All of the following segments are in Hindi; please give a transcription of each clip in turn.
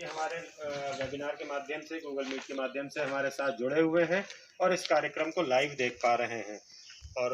हमारे वेबिनार के माध्यम से, गूगल मीट के माध्यम से हमारे साथ जुड़े हुए हैं और इस कार्यक्रम को लाइव देख पा रहे हैं। और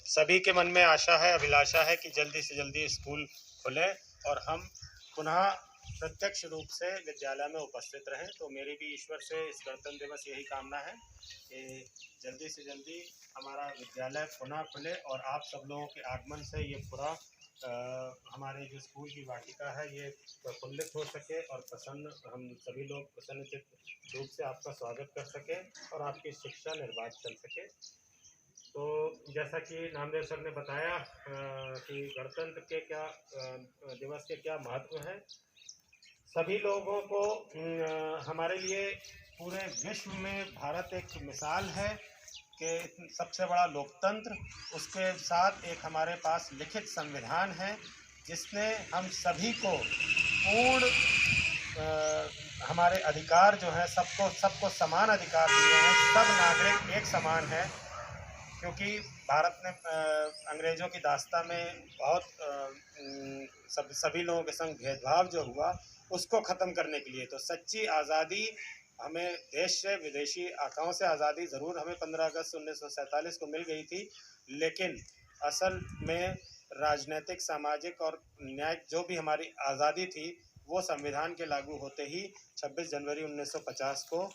सभी के मन में आशा है, अभिलाषा है कि जल्दी से जल्दी स्कूल खुले और हम पुनः प्रत्यक्ष रूप से विद्यालय में उपस्थित रहें। तो मेरी भी ईश्वर से इस गणतंत्र दिवस यही कामना है कि जल्दी से जल्दी हमारा विद्यालय पुनः खुले और आप सब लोगों के आगमन से ये पूरा हमारे जो स्कूल की वाटिका है ये प्रफुल्लित हो सके और प्रसन्न, हम सभी लोग प्रसन्नचित्त रूप से आपका स्वागत कर सके और आपकी शिक्षा निर्बाध चल सके। तो जैसा कि नामदेव सर ने बताया कि गणतंत्र के क्या दिवस के क्या महत्व हैं, सभी लोगों को हमारे लिए पूरे विश्व में भारत एक मिसाल है कि सबसे बड़ा लोकतंत्र, उसके साथ एक हमारे पास लिखित संविधान है जिसने हम सभी को पूर्ण हमारे अधिकार जो है सबको समान अधिकार दिए हैं। सब नागरिक एक समान है, क्योंकि भारत ने अंग्रेज़ों की दास्ता में बहुत सभी लोगों के संग भेदभाव जो हुआ उसको ख़त्म करने के लिए, तो सच्ची आज़ादी हमें देश से, विदेशी आकाओं से आज़ादी ज़रूर हमें 15 अगस्त 1947 को मिल गई थी, लेकिन असल में राजनीतिक, सामाजिक और न्यायिक जो भी हमारी आज़ादी थी वो संविधान के लागू होते ही 26 जनवरी 1950 को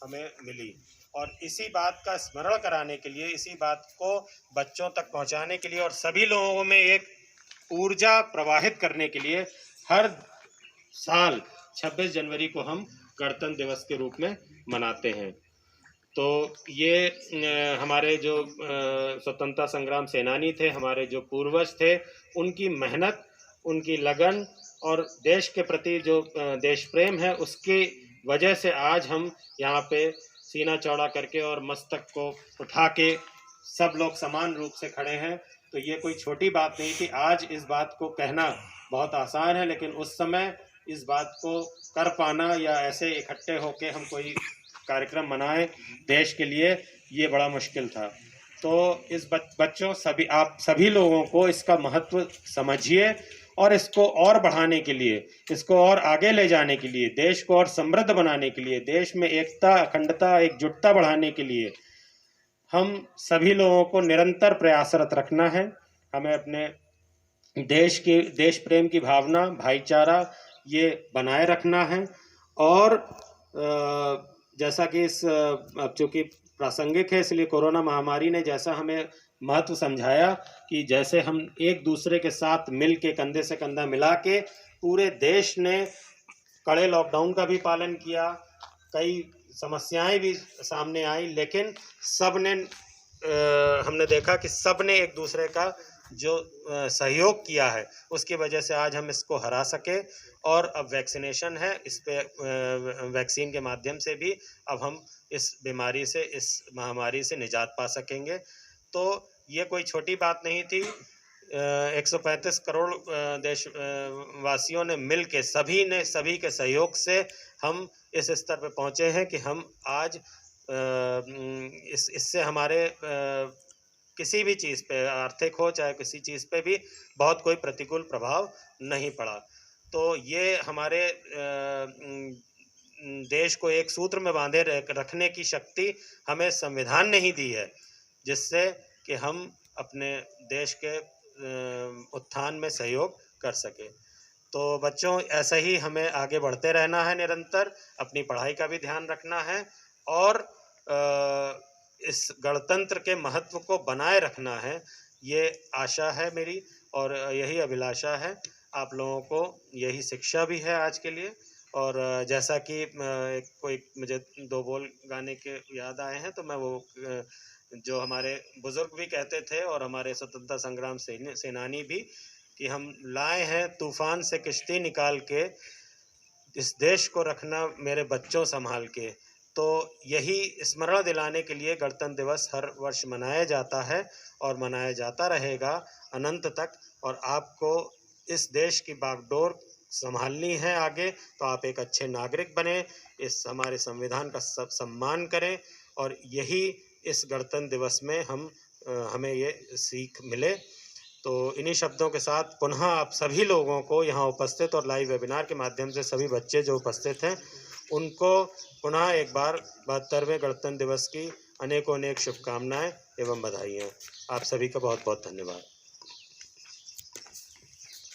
हमें मिली। और इसी बात का स्मरण कराने के लिए, इसी बात को बच्चों तक पहुंचाने के लिए और सभी लोगों में एक ऊर्जा प्रवाहित करने के लिए हर साल 26 जनवरी को हम गणतंत्र दिवस के रूप में मनाते हैं। तो ये हमारे जो स्वतंत्रता संग्राम सेनानी थे, हमारे जो पूर्वज थे, उनकी मेहनत, उनकी लगन और देश के प्रति जो देश प्रेम है उसकी वजह से आज हम यहाँ पे सीना चौड़ा करके और मस्तक को उठा के सब लोग समान रूप से खड़े हैं। तो ये कोई छोटी बात नहीं थी। आज इस बात को कहना बहुत आसान है, लेकिन उस समय इस बात को कर पाना या ऐसे इकट्ठे होके हम कोई कार्यक्रम मनाएं देश के लिए, ये बड़ा मुश्किल था। तो इस बच्चों सभी आप सभी लोगों को इसका महत्व समझिए और इसको और बढ़ाने के लिए, इसको और आगे ले जाने के लिए, देश को और समृद्ध बनाने के लिए, देश में एकता, अखंडता, एकजुटता बढ़ाने के लिए हम सभी लोगों को निरंतर प्रयासरत रखना है। हमें अपने देश प्रेम की भावना, भाईचारा ये बनाए रखना है। और जैसा कि अब चूँकि प्रासंगिक है इसलिए कोरोना महामारी ने जैसा हमें महत्व समझाया कि जैसे हम एक दूसरे के साथ मिल के, कंधे से कंधा मिला के, पूरे देश ने कड़े लॉकडाउन का भी पालन किया, कई समस्याएं भी सामने आई, लेकिन सब ने हमने देखा कि सब ने एक दूसरे का जो सहयोग किया है उसकी वजह से आज हम इसको हरा सके। और अब वैक्सीनेशन है, इस पे वैक्सीन के माध्यम से भी अब हम इस बीमारी से, इस महामारी से निजात पा सकेंगे। तो ये कोई छोटी बात नहीं थी। 135 करोड़ वासियों ने मिल के, सभी के सहयोग से हम इस स्तर पे पहुँचे हैं कि हम आज इससे हमारे किसी भी चीज़ पे, आर्थिक हो चाहे किसी चीज़ पे भी बहुत कोई प्रतिकूल प्रभाव नहीं पड़ा। तो ये हमारे देश को एक सूत्र में बांधे रखने की शक्ति हमें संविधान ने ही दी है, जिससे कि हम अपने देश के उत्थान में सहयोग कर सके। तो बच्चों, ऐसा ही हमें आगे बढ़ते रहना है, निरंतर अपनी पढ़ाई का भी ध्यान रखना है और इस गणतंत्र के महत्व को बनाए रखना है। ये आशा है मेरी और यही अभिलाषा है। आप लोगों को यही शिक्षा भी है आज के लिए। और जैसा कि कोई मुझे 2 बोल गाने के याद आए हैं, तो मैं वो जो हमारे बुज़ुर्ग भी कहते थे और हमारे स्वतंत्रता संग्राम सेनानी भी, कि हम लाए हैं तूफ़ान से किश्ती निकाल के, इस देश को रखना मेरे बच्चों संभाल के। तो यही स्मरण दिलाने के लिए गणतंत्र दिवस हर वर्ष मनाया जाता है और मनाया जाता रहेगा अनंत तक। और आपको इस देश की बागडोर संभालनी है आगे, तो आप एक अच्छे नागरिक बने, इस हमारे संविधान का सम्मान करें। और यही इस गणतंत्र दिवस में हमें ये सीख मिले तो इन्हीं शब्दों के साथ पुनः आप सभी लोगों को यहाँ उपस्थित और लाइव वेबिनार के माध्यम से सभी बच्चे जो उपस्थित हैं उनको पुनः एक बार 72वें गणतंत्र दिवस की अनेकों अनेक शुभकामनाएं एवं बधाइयाँ। आप सभी का बहुत बहुत धन्यवाद।